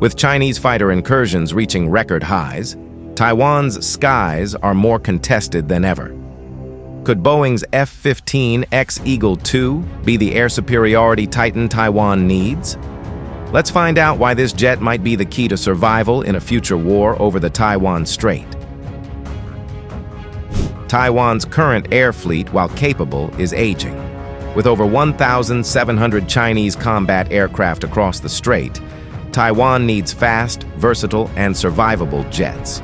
With Chinese fighter incursions reaching record highs, Taiwan's skies are more contested than ever. Could Boeing's F-15EX Eagle II be the air superiority titan Taiwan needs? Let's find out why this jet might be the key to survival in a future war over the Taiwan Strait. Taiwan's current air fleet, while capable, is aging. With over 1,700 Chinese combat aircraft across the strait, Taiwan needs fast, versatile, and survivable jets.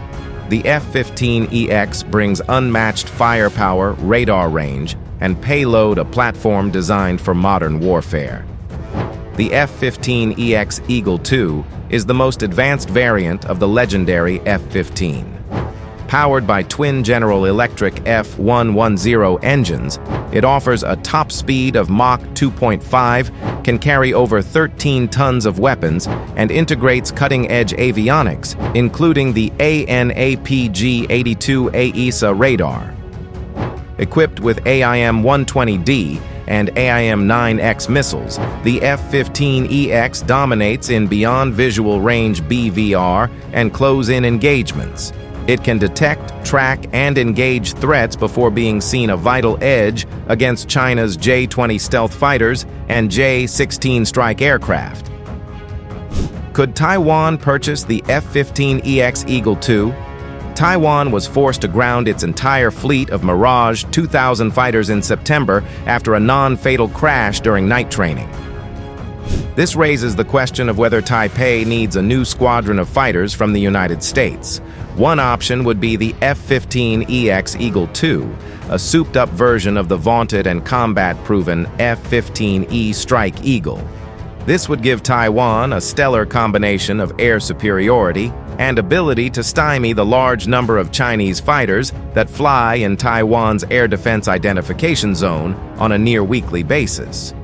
The F-15EX brings unmatched firepower, radar range, and payload, a platform designed for modern warfare. The F-15EX Eagle II is the most advanced variant of the legendary F-15. Powered by twin General Electric F-110 engines, it offers a top speed of Mach 2.5, can carry over 13 tons of weapons, and integrates cutting-edge avionics, including the ANAPG-82 AESA radar. Equipped with AIM-120D and AIM-9X missiles, the F-15EX dominates in beyond visual range BVR and close-in engagements. It can detect, track, and engage threats before being seen, a vital edge against China's J-20 stealth fighters and J-16 strike aircraft. Could Taiwan purchase the F-15EX Eagle II? Taiwan was forced to ground its entire fleet of Mirage 2000 fighters in September after a non-fatal crash during night training. This raises the question of whether Taipei needs a new squadron of fighters from the United States. One option would be the F-15EX Eagle II, a souped-up version of the vaunted and combat-proven F-15E Strike Eagle. This would give Taiwan a stellar combination of air superiority and ability to stymie the large number of Chinese fighters that fly in Taiwan's air defense identification zone on a near-weekly basis.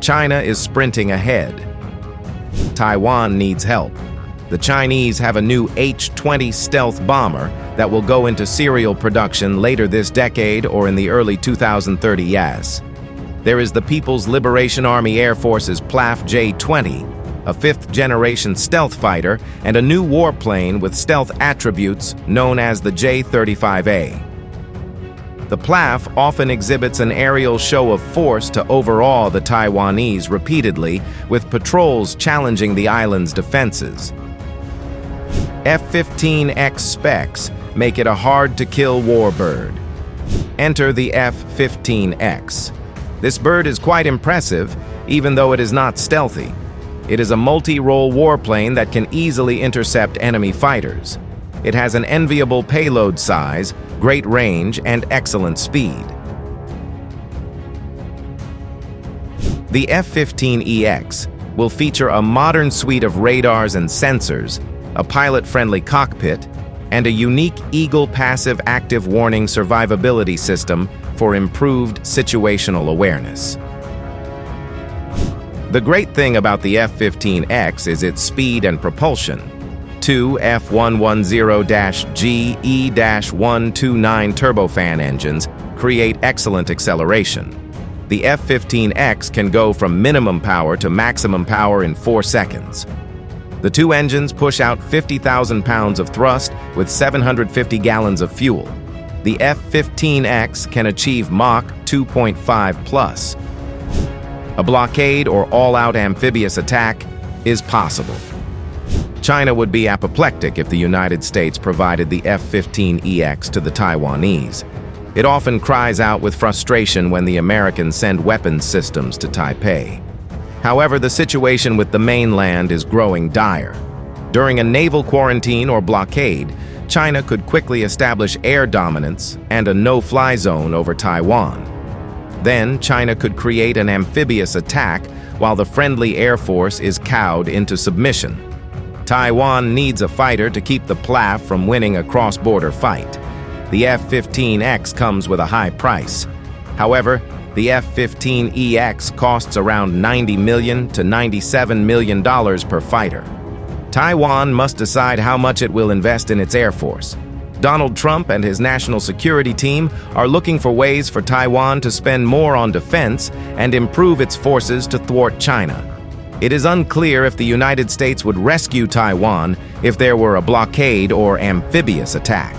China is sprinting ahead. Taiwan needs help. The Chinese have a new H-20 stealth bomber that will go into serial production later this decade or in the early 2030s. There is the People's Liberation Army Air Force's PLAF J-20, a fifth-generation stealth fighter, and a new warplane with stealth attributes known as the J-35A. The PLAF often exhibits an aerial show of force to overawe the Taiwanese repeatedly, with patrols challenging the island's defenses. F-15EX specs make it a hard-to-kill warbird. Enter the F-15EX. This bird is quite impressive, even though it is not stealthy. It is a multi-role warplane that can easily intercept enemy fighters. It has an enviable payload size, great range, and excellent speed. The F-15EX will feature a modern suite of radars and sensors, a pilot-friendly cockpit, and a unique Eagle passive active warning survivability system for improved situational awareness. The great thing about the F-15EX is its speed and propulsion. Two F-110-GE-129 turbofan engines create excellent acceleration. The F-15EX can go from minimum power to maximum power in 4 seconds. The two engines push out 50,000 pounds of thrust with 750 gallons of fuel. The F-15EX can achieve Mach 2.5 plus. A blockade or all-out amphibious attack is possible. China would be apoplectic if the United States provided the F-15EX to the Taiwanese. It often cries out with frustration when the Americans send weapons systems to Taipei. However, the situation with the mainland is growing dire. During a naval quarantine or blockade, China could quickly establish air dominance and a no-fly zone over Taiwan. Then, China could create an amphibious attack while the friendly Air Force is cowed into submission. Taiwan needs a fighter to keep the PLAF from winning a cross-border fight. The F-15EX comes with a high price. However, the F-15EX costs around $90 million to $97 million per fighter. Taiwan must decide how much it will invest in its Air Force. Donald Trump and his national security team are looking for ways for Taiwan to spend more on defense and improve its forces to thwart China. It is unclear if the United States would rescue Taiwan if there were a blockade or amphibious attack.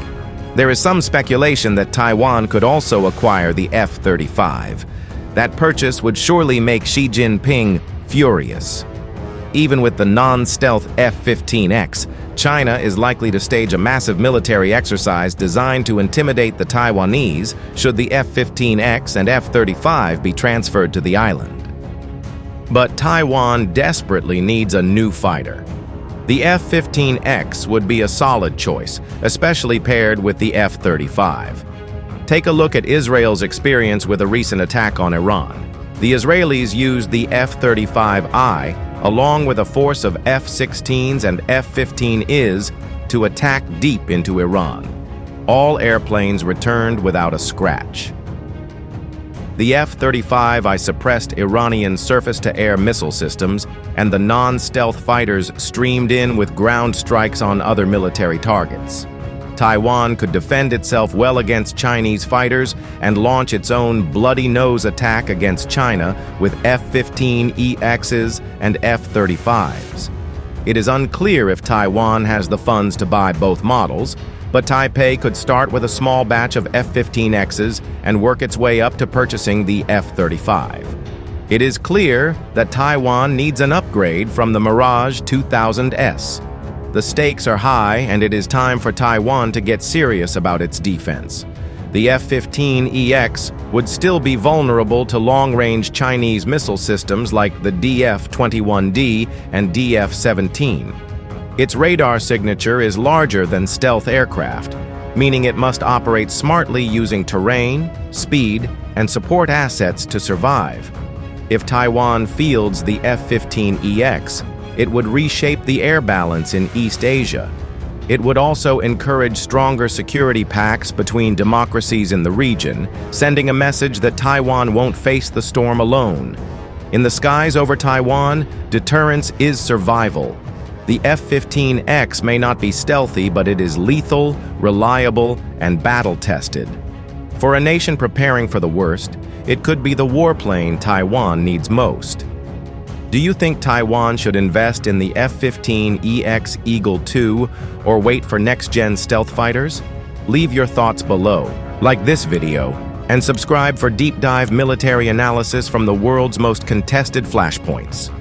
There is some speculation that Taiwan could also acquire the F-35. That purchase would surely make Xi Jinping furious. Even with the non-stealth F-15EX, China is likely to stage a massive military exercise designed to intimidate the Taiwanese should the F-15EX and F-35 be transferred to the island. But Taiwan desperately needs a new fighter. The F-15EX would be a solid choice, especially paired with the F-35. Take a look at Israel's experience with a recent attack on Iran. The Israelis used the F-35I along with a force of F-16s and F-15Es to attack deep into Iran. All airplanes returned without a scratch. The F-35I suppressed Iranian surface-to-air missile systems, and the non-stealth fighters streamed in with ground strikes on other military targets. Taiwan could defend itself well against Chinese fighters and launch its own bloody nose attack against China with F-15EXs and F-35s. It is unclear if Taiwan has the funds to buy both models, but Taipei could start with a small batch of F-15Xs and work its way up to purchasing the F-35. It is clear that Taiwan needs an upgrade from the Mirage 2000S. The stakes are high, and it is time for Taiwan to get serious about its defense. The F-15EX would still be vulnerable to long-range Chinese missile systems like the DF-21D and DF-17. Its radar signature is larger than stealth aircraft, meaning it must operate smartly using terrain, speed, and support assets to survive. If Taiwan fields the F-15EX, it would reshape the air balance in East Asia. It would also encourage stronger security pacts between democracies in the region, sending a message that Taiwan won't face the storm alone. In the skies over Taiwan, deterrence is survival. The F-15X may not be stealthy, but it is lethal, reliable, and battle-tested. For a nation preparing for the worst, it could be the warplane Taiwan needs most. Do you think Taiwan should invest in the F-15EX Eagle II or wait for next-gen stealth fighters? Leave your thoughts below, like this video, and subscribe for deep-dive military analysis from the world's most contested flashpoints.